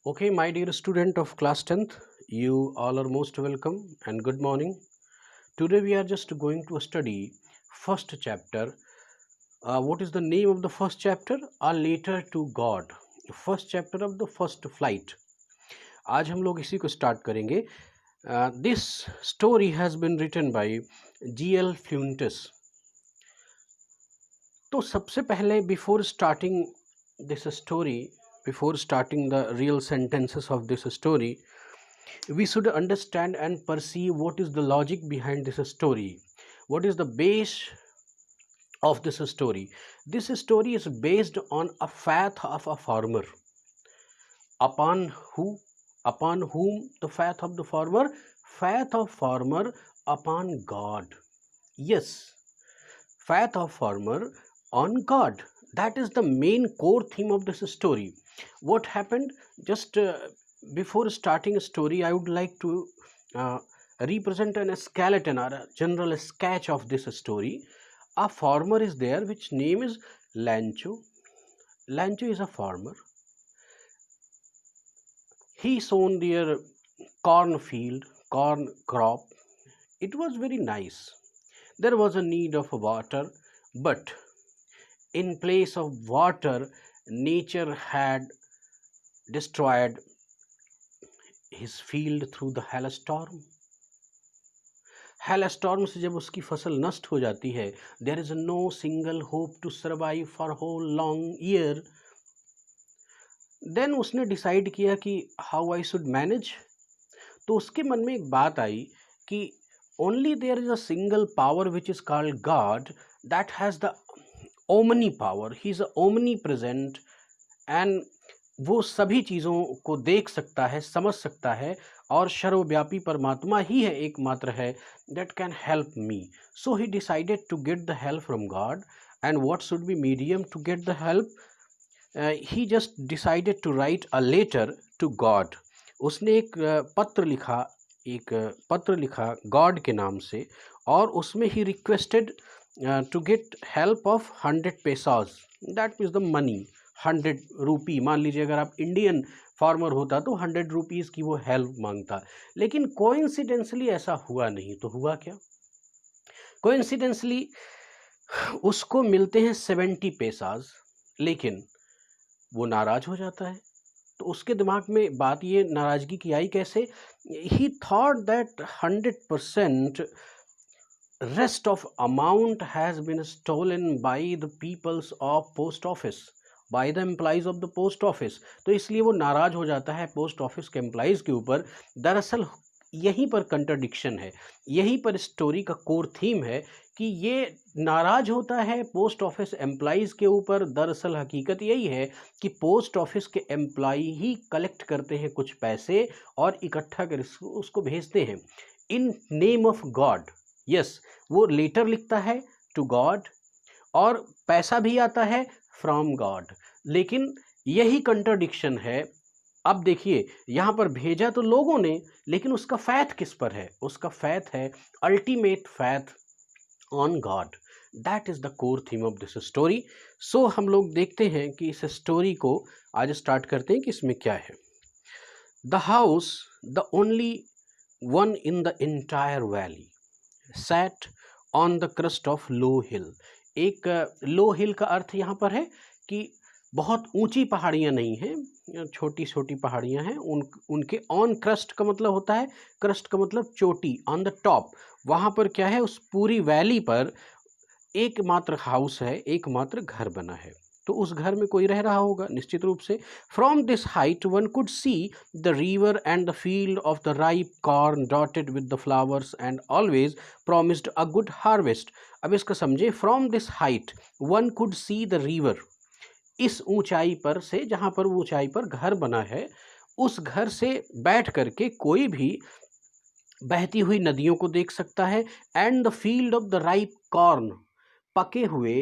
Okay, my dear student of class 10th, you all are most welcome and good morning. Today we are just going to study first chapter. What is the name of the first chapter? A Letter to God. First chapter of the first flight. आज हम लोग इसी को start करेंगे. This story has been written by G.L. Fuentes. तो सबसे पहले before starting the real sentences of this story, we should understand and perceive what is the logic behind this story. What is the base of this story? This story is based on a faith of a farmer. Upon who? Upon whom the faith of the farmer? Faith of farmer upon God. Yes, faith of farmer on God. That is the main core theme of this story. What happened? Just before starting a story, I would like to represent a skeleton or a general sketch of this story. A farmer is there, which name is Lancho. Lancho is a farmer. He sown their corn field, corn crop. It was very nice. There was a need of water, but in place of water, nature had destroyed his field through the hailstorm. Hailstorm से जब उसकी फसल नष्ट हो जाती है, there is no single hope to survive for a whole long year. Then उसने decide किया कि how I should manage. तो उसके मन में एक बात आई कि only there is a single power which is called God that has the omni power. He is omnipresent and वो सभी चीज़ों को देख सकता है, समझ सकता है और सर्वव्यापी परमात्मा ही है, एकमात्र है that can help me. So he decided to get the help from God. And what should be medium to get the help? He just decided to write a letter to God. उसने एक पत्र लिखा God के नाम से और उसमें ही requested to get help of 100 pesos. That means the money, 100 rupee. मान लीजिए अगर आप इंडियन फार्मर होता तो 100 रुपीज़ की वो हेल्प मांगता. लेकिन कोइंसिडेंसली ऐसा हुआ नहीं. तो हुआ क्या? कोइंसिडेंसली उसको मिलते हैं 70 pesos, लेकिन वो नाराज हो जाता है. तो उसके दिमाग में बात ये नाराजगी की आई कैसे? ही thought that 100% rest of amount has been stolen by the peoples of post office, by the employees of the post office. तो इसलिए वो नाराज हो जाता है पोस्ट ऑफिस के एम्प्लॉइज के ऊपर. दरअसल यहीं पर कंट्राडिक्शन है, यहीं पर स्टोरी का कोर थीम है कि ये नाराज होता है पोस्ट ऑफिस एम्प्लॉइज के ऊपर. दरअसल हकीकत यही है कि पोस्ट ऑफिस के एम्प्लॉई ही कलेक्ट करते हैं कुछ पैसे और इकट्ठा कर उसको भेजते हैं in name of God. Yes, वो लेटर लिखता है टू गॉड और पैसा भी आता है फ्रॉम गॉड. लेकिन यही कंट्राडिक्शन है. अब देखिए, यहाँ पर भेजा तो लोगों ने, लेकिन उसका फैथ किस पर है? उसका फैथ है ultimate faith on God. That is the core theme of this story. So हम लोग देखते हैं कि इस स्टोरी को आज स्टार्ट करते हैं कि इसमें क्या है. The house, the only one in the entire valley, sat on the crest of low hill. एक लो हिल का अर्थ यहाँ पर है कि बहुत ऊंची पहाड़ियाँ नहीं हैं, छोटी छोटी पहाड़ियाँ हैं. उनके ऑन क्रस्ट का मतलब होता है, क्रस्ट का मतलब चोटी, ऑन द टॉप. वहाँ पर क्या है, उस पूरी वैली पर एकमात्र हाउस है, एकमात्र घर बना है. तो उस घर में कोई रह रहा होगा निश्चित रूप से. From this height one could see the river and the field of the ripe corn dotted with the flowers and always promised a good harvest. अब इसका समझे. From this height one could see the river. इस ऊंचाई पर से, जहाँ पर ऊंचाई पर घर बना है, उस घर से बैठ करके कोई भी बहती हुई नदियों को देख सकता है. And the field of the ripe corn, पके हुए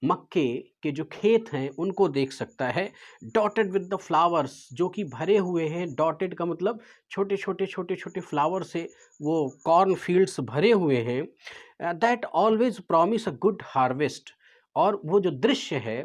मक्के के जो खेत हैं उनको देख सकता है. डॉटेड विद द फ्लावर्स, जो कि भरे हुए हैं. डॉटेड का मतलब छोटे छोटे छोटे छोटे फ्लावर से वो कॉर्न फील्ड्स भरे हुए हैं. That always promise a good harvest. और वो जो दृश्य है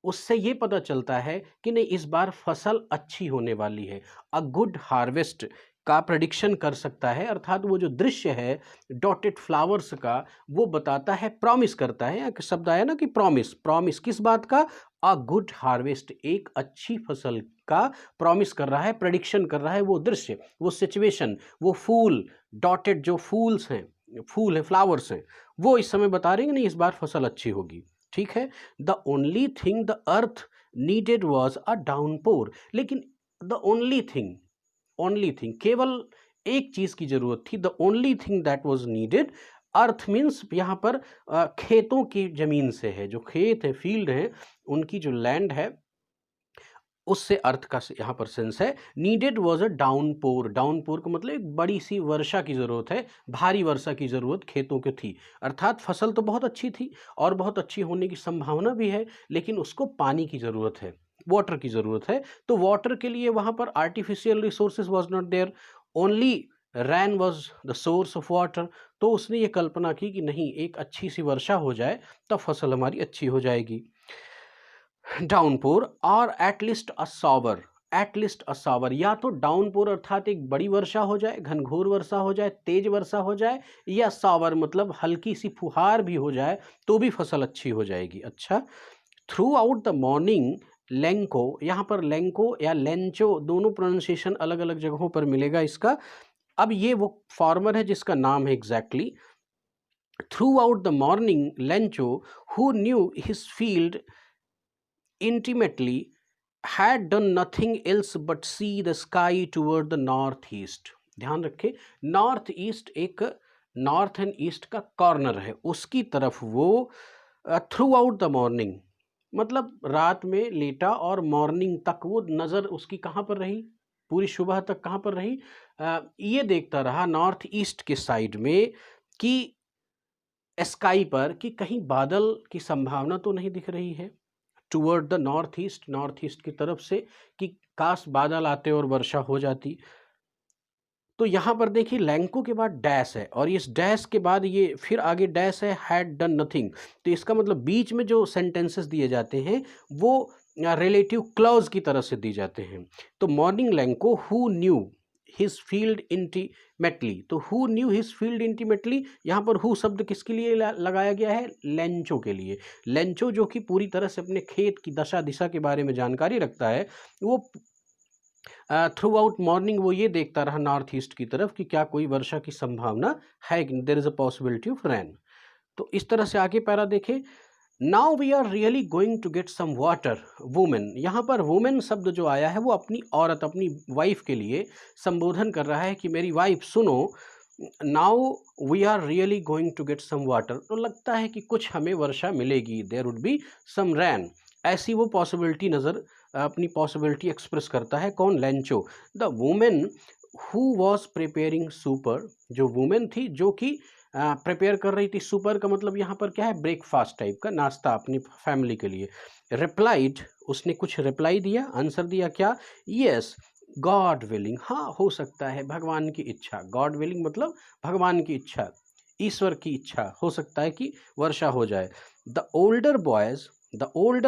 उससे ये पता चलता है कि नहीं इस बार फसल अच्छी होने वाली है। अ गुड हार्वेस्ट का प्रेडिक्शन कर सकता है, अर्थात वो जो दृश्य है डॉटेड फ्लावर्स का, वो बताता है, प्रॉमिस करता है। एक शब्द आया ना कि प्रॉमिस, प्रॉमिस किस बात का? अ गुड हार्वेस्ट, एक अच्छी फसल का प्रॉमिस कर रहा है, प्रेडिक्शन कर रहा है वो दृश्य, वो सिचुएशन, वो फूल, डॉटेड जो फूल्स हैं, फूल है, फ्लावर्स हैं, वो इस समय बता रहे हैं कि नहीं इस बार फसल अच्छी होगी। ठीक है। The only thing the earth needed was a downpour, लेकिन द ओनली थिंग केवल एक चीज की जरूरत थी, the only thing that was needed. Earth means यहाँ पर खेतों की जमीन से है, जो खेत है, फील्ड है, उनकी जो लैंड है, उससे अर्थ का यहाँ पर सेंस है। Needed was a downpour, downpour का मतलब एक बड़ी सी वर्षा की जरूरत है, भारी वर्षा की जरूरत खेतों को थी। अर्थात फसल तो बहुत अच्छी थी और बहुत अच्छी होने की संभावना भी है, लेकिन उसको पानी की जरूरत है, वाटर की जरूरत है। तो वाटर के लिए वहां पर artificial resources was not there, only rain was the source of water. तो उसने ये कल्पना की कि नहीं एक अच्छी सी वर्षा हो जाए तब फसल हमारी अच्छी हो जाएगी। डाउनपोर और एटलीस्ट अ सॉवर, एटलीस्ट अ सॉवर, या तो डाउनपोर अर्थात एक बड़ी वर्षा हो जाए, घनघोर वर्षा हो जाए, तेज वर्षा हो जाए, या सॉवर मतलब हल्की सी फुहार भी हो जाए तो भी फसल अच्छी हो जाएगी। अच्छा, through out the morning Lanco, यहाँ पर लेंको या लेंचो दोनों प्रोनाउंसिएशन अलग अलग जगहों पर मिलेगा इसका। अब ये वो फार्मर है जिसका नाम है exactly, through out the morning Lencho who knew his field intimately had done nothing else but see the sky toward the northeast। ध्यान रखें, नॉर्थ ईस्ट एक नॉर्थ एंड ईस्ट का कॉर्नर है, उसकी तरफ वो थ्रू आउट द मॉर्निंग मतलब रात में लेटा और मॉर्निंग तक वो नज़र उसकी कहाँ पर रही, पूरी सुबह तक कहाँ पर रही, ये देखता रहा नॉर्थ ईस्ट के साइड में कि स्काई पर कि कहीं बादल की संभावना तो नहीं दिख रही है, टूवर्ड द नॉर्थ ईस्ट की तरफ से, कि काश बादल आते और वर्षा हो जाती। तो यहाँ पर देखिए लैंको के बाद डैश है और इस डैश के बाद ये फिर आगे डैश है, हैड डन नथिंग। तो इसका मतलब बीच में जो सेंटेंसेस दिए जाते हैं वो रिलेटिव क्लॉज की तरह से दिए जाते हैं। तो morning Lencho who knew his field intimately, तो who knew his field intimately, यहाँ पर हु शब्द किसके लिए लगाया गया है? लेंचो के लिए। लेंचो जो कि पूरी तरह से अपने खेत की दशा दिशा के बारे में जानकारी रखता है, वो थ्रू आउट मॉर्निंग वो ये देखता रहा नॉर्थ ईस्ट की तरफ कि क्या कोई वर्षा की संभावना है, there is a possibility of rain. तो इस तरह से आगे पैरा देखें, now we are really going to get some water. Women, यहाँ पर वुमेन शब्द जो आया है वो अपनी औरत, अपनी वाइफ के लिए संबोधन कर रहा है कि मेरी वाइफ सुनो, now we are really going to get some water. तो लगता है कि कुछ हमें वर्षा मिलेगी, there would be some rain, ऐसी वो पॉसिबिलिटी नज़र, अपनी पॉसिबिलिटी एक्सप्रेस करता है। कौन? Lencho. The women who was preparing super, जो वुमेन थी जो कि प्रिपेयर कर रही थी, सुपर का मतलब यहाँ पर क्या है? ब्रेकफास्ट टाइप का नाश्ता अपनी फैमिली के लिए। रिप्लाइड, उसने कुछ रिप्लाई दिया, आंसर दिया, क्या? यस गॉड विलिंग, हाँ हो सकता है, भगवान की इच्छा। गॉड विलिंग मतलब भगवान की इच्छा, ईश्वर की इच्छा, हो सकता है कि वर्षा हो जाए। The older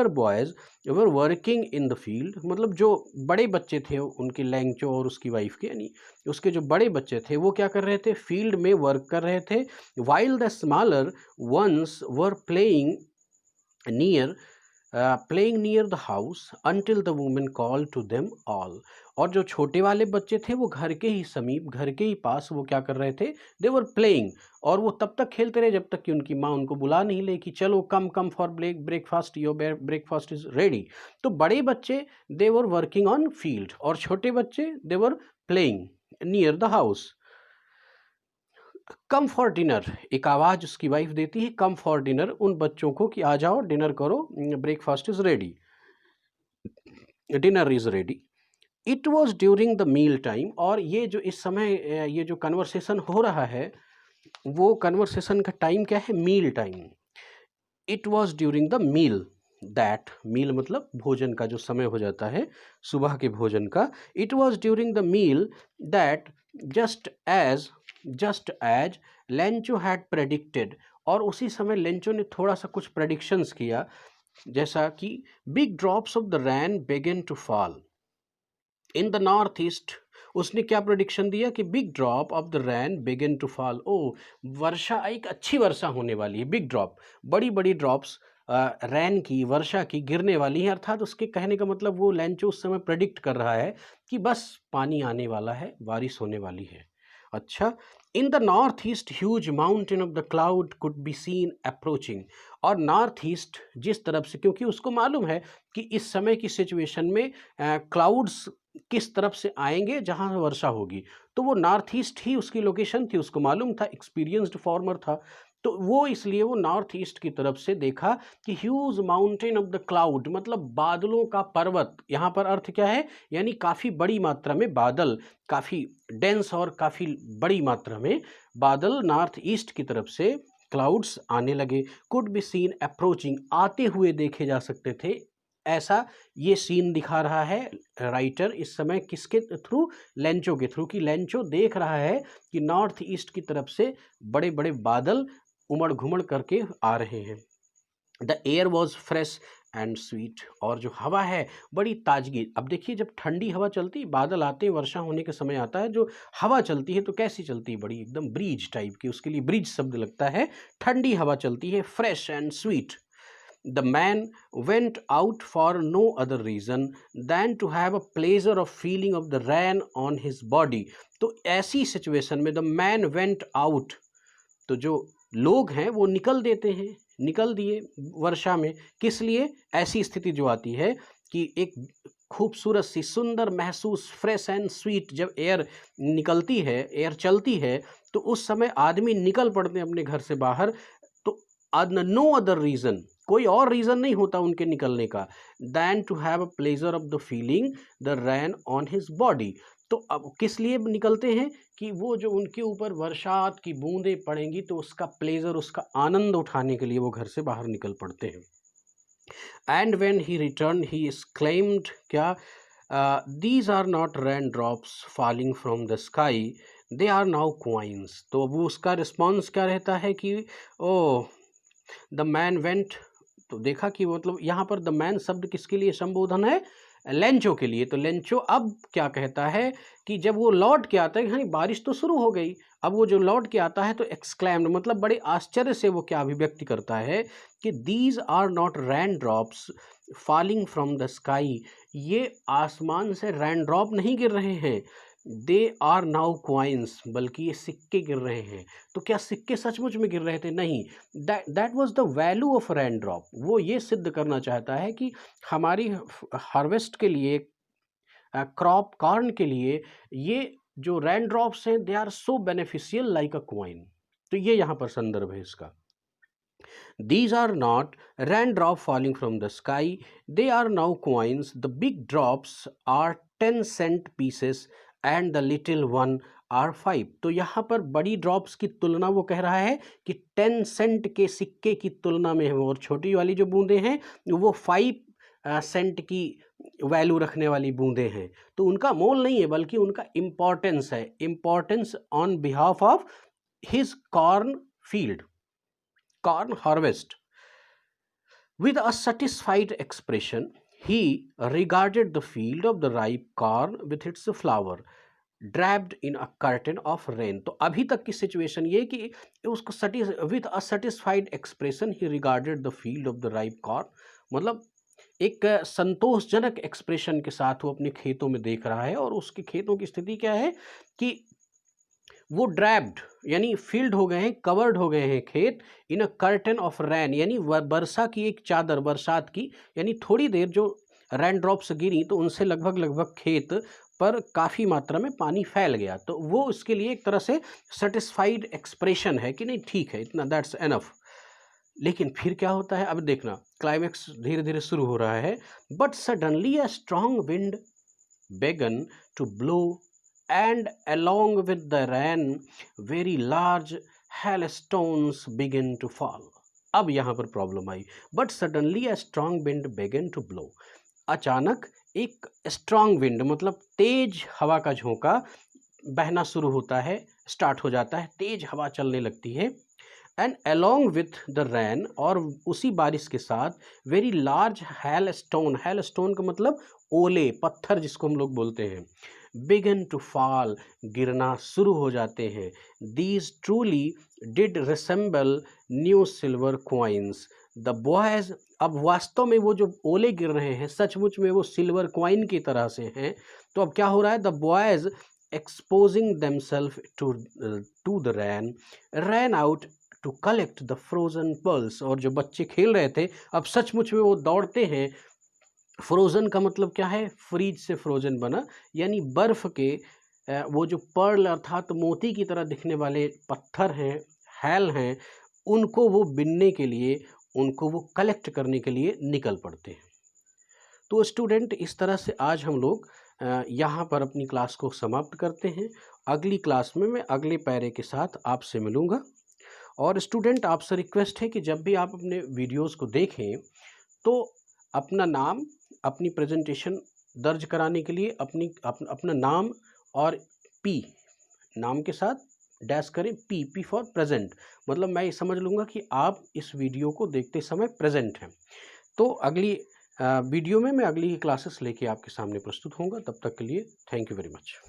boys were working in the field, मतलब जो बड़े बच्चे थे उनके, लैंगचो और उसकी वाइफ के, यानी उसके जो बड़े बच्चे थे वो क्या कर रहे थे? फील्ड में वर्क कर रहे थे। While the smaller ones were playing near the house until the women call to them all. और जो छोटे वाले बच्चे थे वो घर के ही समीप, घर के ही पास वो क्या कर रहे थे? दे वर प्लेइंग, और वो तब तक खेलते रहे जब तक कि उनकी माँ उनको बुला नहीं ले कि चलो come come for breakfast, your breakfast is ready. तो बड़े बच्चे they were working on field और छोटे बच्चे they were playing near the house. Come for dinner, एक आवाज़ उसकी वाइफ देती है, कम फॉर डिनर, उन बच्चों को कि आ जाओ डिनर करो, breakfast is ready, dinner is ready. It was during the meal time, और ये जो इस समय ये जो कन्वर्सेशन हो रहा है वो कन्वर्सेशन का टाइम क्या है? Meal time. It was during the meal, that, meal मतलब भोजन का जो समय हो जाता है सुबह के भोजन का। It was during the meal that just as Lencho had predicted, और उसी समय लेंचो ने थोड़ा सा कुछ प्रेडिक्शंस किया जैसा कि big drops of the rain begin to fall in the north east. उसने क्या प्रोडिक्शन दिया कि big drop of the rain begin to fall, ओ वर्षा, एक अच्छी वर्षा होने वाली है, बिग ड्रॉप, बड़ी बड़ी ड्रॉप्स रैन की, वर्षा की गिरने वाली है। अर्थात उसके कहने का मतलब वो लेंचो उस समय प्रेडिक्ट कर रहा है कि बस पानी आने वाला है, बारिश होने वाली है। अच्छा, इन the north east huge mountain of the cloud could be seen approaching. और नॉर्थ ईस्ट जिस तरफ से, क्योंकि उसको मालूम है कि इस समय की सिचुएशन में क्लाउड्स किस तरफ से आएंगे जहां वर्षा होगी, तो वो नॉर्थ ईस्ट ही उसकी लोकेशन थी, उसको मालूम था, एक्सपीरियंस्ड फार्मर था। तो वो इसलिए वो नॉर्थ ईस्ट की तरफ से देखा कि huge mountain of the cloud, मतलब बादलों का पर्वत, यहाँ पर अर्थ क्या है, यानी काफ़ी बड़ी मात्रा में बादल, काफ़ी डेंस और काफ़ी बड़ी मात्रा में बादल नॉर्थ ईस्ट की तरफ से क्लाउड्स आने लगे। कुड बी सीन अप्रोचिंग, आते हुए देखे जा सकते थे, ऐसा ये सीन दिखा रहा है राइटर इस समय किसके थ्रू, लेंचो के थ्रू, कि लेंचो देख रहा है कि नॉर्थ ईस्ट की तरफ से बड़े बड़े बादल उमड़ घुमड़ करके आ रहे हैं। The air was fresh and sweet, और जो हवा है बड़ी ताजगी। अब देखिए, जब ठंडी हवा चलती, बादल आते हैं, वर्षा होने के समय आता है, जो हवा चलती है तो कैसी चलती है, बड़ी एकदम ब्रीज टाइप की, उसके लिए ब्रीज शब्द लगता है, ठंडी हवा चलती है, fresh and sweet. The man went out for no other reason than to have a pleasure of feeling of the rain on his body। तो ऐसी सिचुएशन में द मैन वेंट आउट, तो जो लोग हैं वो निकल देते हैं, निकल दिए वर्षा में, किस लिए, ऐसी स्थिति जो आती है कि एक खूबसूरत सी सुंदर महसूस, फ्रेश एंड स्वीट, जब एयर निकलती है, एयर चलती है, तो उस समय आदमी निकल पड़ते हैं अपने घर से बाहर। तो नो अदर रीज़न, कोई और रीज़न नहीं होता उनके निकलने का, than to have a pleasure of the feeling the rain on his body. तो अब किस लिए निकलते हैं कि वो जो उनके ऊपर वर्षात की बूंदें पड़ेंगी, तो उसका प्लेजर, उसका आनंद उठाने के लिए वो घर से बाहर निकल पड़ते हैं। And when he return he exclaimed, क्या, these are not rain drops falling from the sky, they are now coins. तो वो उसका रिस्पॉन्स क्या रहता है कि ओ द मैन वेंट, तो देखा कि मतलब यहाँ पर द मैन शब्द किसके लिए संबोधन है, लेंचो के लिए। तो लेंचो अब क्या कहता है कि जब वो लौट के आता है, हाँ बारिश तो शुरू हो गई, अब वो जो लौट के आता है तो एक्सक्लैम्ड, मतलब बड़े आश्चर्य से वो क्या अभिव्यक्ति करता है कि these are not rain drops falling from the sky, ये आसमान से रैन ड्रॉप नहीं गिर रहे हैं, दे आर नाउ क्वाइंस, बल्कि ये सिक्के गिर रहे हैं। तो क्या सिक्के सचमुच में गिर रहे थे, नहीं, that was the value of rain drop. वो ये सिद्ध करना चाहता है कि हमारी हार्वेस्ट के लिए, क्रॉप कॉर्न के लिए, ये जो रेन ड्रॉप्स हैं they are so beneficial like a coin. तो ये यहाँ पर संदर्भ है इसका। These are not raindrop falling from the sky, they are now coins. The big drops are 10-cent pieces and the little one are 5। तो यहाँ पर बड़ी ड्रॉप्स की तुलना वो कह रहा है कि 10 सेंट के सिक्के की तुलना में है, और छोटी वाली जो बूंदें हैं वो 5 सेंट की वैल्यू रखने वाली बूंदें हैं। तो उनका मोल नहीं है, बल्कि उनका इम्पोर्टेंस है, importance on behalf of his corn field, corn harvest। With a satisfied expression, he regarded the field of the ripe corn with its flower draped in a curtain of rain. तो अभी तक की situation ये कि उसको with a satisfied expression he regarded the field of the ripe corn, मतलब एक संतोषजनक एक्सप्रेशन के साथ वो अपने खेतों में देख रहा है, और उसके खेतों की स्थिति क्या है कि वो ड्रैप्ड यानी फील्ड हो गए हैं, कवर्ड हो गए हैं खेत, इन अ कर्टन ऑफ रैन, यानी वर्षा की एक चादर, बरसात की, यानी थोड़ी देर जो रैन ड्रॉप्स गिरी तो उनसे लगभग लगभग खेत पर काफ़ी मात्रा में पानी फैल गया। तो वो उसके लिए एक तरह से सेटिस्फाइड एक्सप्रेशन है कि नहीं ठीक है, इतना, दैट्स एनफ। लेकिन फिर क्या होता है, अब देखना, क्लाइमैक्स धीरे धीरे शुरू हो रहा है। But suddenly a strong wind began to blow, and along with the rain very large hailstones began to fall। अब यहाँ पर problem I, but suddenly a strong wind began to blow, अचानक एक स्ट्रॉन्ग विंड मतलब तेज हवा का झोंका बहना शुरू होता है, स्टार्ट हो जाता है, तेज हवा चलने लगती है। And along with the rain, और उसी बारिश के साथ वेरी लार्ज हेल स्टोन का मतलब ओले, पत्थर जिसको हम लोग बोलते हैं, बिगन टू फॉल, गिरना शुरू हो जाते हैं। These truly did resemble new silver coins, the boys, अब वास्तव में वो जो ओले गिर रहे हैं सचमुच में वो सिल्वर क्वाइन की तरह से हैं। तो अब क्या हो रहा है, the boys exposing themselves to the rain ran out to collect the frozen pearls, और जो बच्चे खेल रहे थे अब सचमुच में वो दौड़ते हैं। फ्रोज़न का मतलब क्या है, फ्रीज से फ्रोजन बना, यानी बर्फ़ के वो जो पर्ल अर्थात मोती की तरह दिखने वाले पत्थर हैं, हैल हैं, उनको वो बिनने के लिए, उनको वो कलेक्ट करने के लिए निकल पड़ते हैं। तो स्टूडेंट, इस तरह से आज हम लोग यहाँ पर अपनी क्लास को समाप्त करते हैं। अगली क्लास में मैं अगले पैरे के साथ आपसे मिलूँगा। और स्टूडेंट, आपसे रिक्वेस्ट है कि जब भी आप अपने वीडियोस को देखें तो अपना नाम, अपनी प्रेजेंटेशन दर्ज कराने के लिए अपना नाम और पी, नाम के साथ डैश करें, पी फॉर प्रेजेंट, मतलब मैं ये समझ लूँगा कि आप इस वीडियो को देखते समय प्रेजेंट हैं। तो अगली वीडियो में मैं अगली क्लासेस लेके आपके सामने प्रस्तुत होऊंगा। तब तक के लिए थैंक यू वेरी मच।